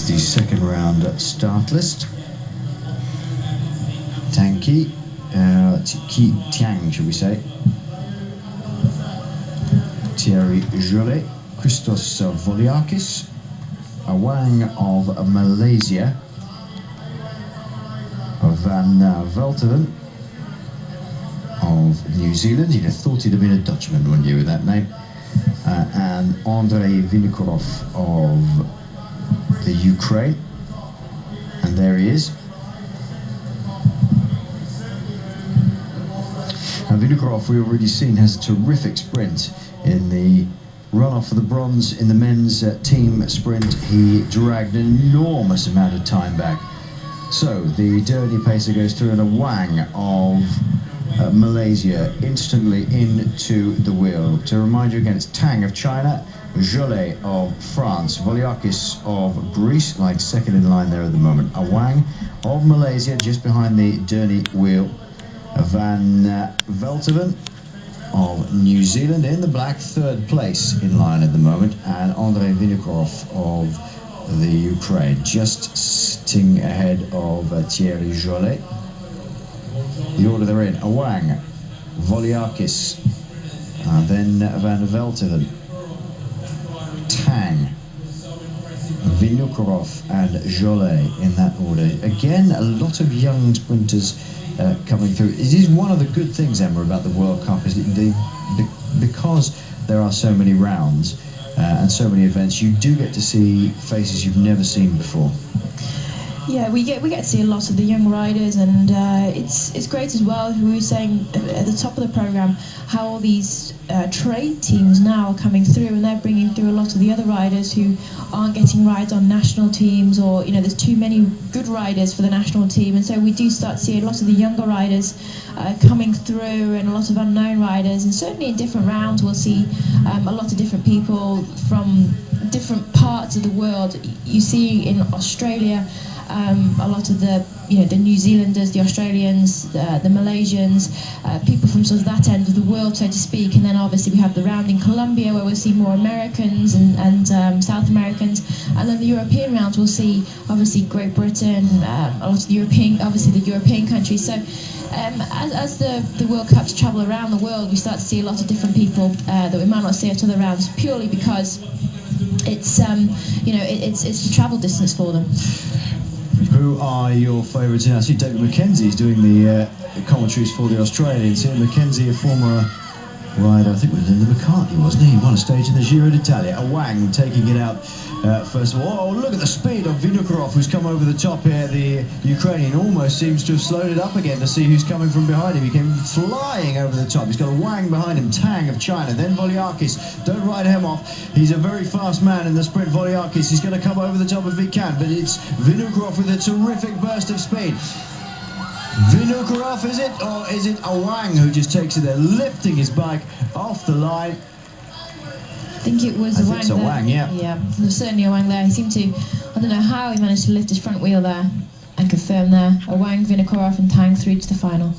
the second round start list. Tanki, Tiang, should we say? Thierry Jolet, Christos Voliakis, Awang of Malaysia, Van Velteren of New Zealand. You'd have thought he'd have been a Dutchman, wouldn't you, with that name? And Andrei Vinokurov of the Ukraine. And there he is. Now Vinokurov, we've already seen, has a terrific sprint in the run-off for the bronze in the men's team sprint. He dragged an enormous amount of time back. So the dirty pacer goes through, and Awang of Malaysia instantly into the wheel. To remind you again, it's Tang of China, Jolet of France, Voliakis of Greece, like second in line there at the moment. Awang of Malaysia just behind the dirty wheel. Van Velteren of New Zealand in the black, third place in line at the moment, and Andrei Vinokurov of the Ukraine just sitting ahead of Thierry Jolet. The order they're in: Awang, Voliakis, then Van Velteren, Tang, Vinokurov and Jolet in that order. Again, a lot of young sprinters coming through. It is one of the good things, Emma, about the World Cup, is that because there are so many rounds and so many events, you do get to see faces you've never seen before. Yeah, we get to see a lot of the young riders, and it's great as well. We were saying at the top of the program how all these trade teams now are coming through, and they're bringing through a lot of the other riders who aren't getting rides on national teams, or there's too many good riders for the national team, and so we do start to see a lot of the younger riders coming through, and a lot of unknown riders, and certainly in different rounds we'll see a lot of different people from different parts of the world. You see in Australia a lot of the the New Zealanders, the Australians, the Malaysians, people from sort of that end of the world, so to speak. And then obviously we have the round in Colombia where we'll see more Americans and South Americans, and then the European rounds we'll see obviously Great Britain, a lot of the European countries. So as the World Cups travel around the world, we start to see a lot of different people that we might not see at other rounds, purely because it's it's the travel distance for them. Who are your favourites? I see David McKenzie is doing the commentaries for the Australians here. McKenzie, a former rider, I think it was in the McCartney, wasn't he? He won a stage in the Giro d'Italia. Awang taking it out first of all. Oh, look at the speed of Vinokurov, who's come over the top here. The Ukrainian almost seems to have slowed it up again to see who's coming from behind him. He came flying over the top. He's got Awang behind him, Tang of China, then Voliakis. Don't write him off. He's a very fast man in the sprint. Voliakis, he's going to come over the top if he can, but it's Vinokurov with a terrific burst of speed. Vinokurov, is it? Or is it Awang who just takes it there, lifting his bike off the line? I think it was Awang. It's Awang, yeah. Yeah, there's certainly Awang there. He seemed to, I don't know how he managed to lift his front wheel there and confirm there. Awang, Vinokurov and Tang through to the final.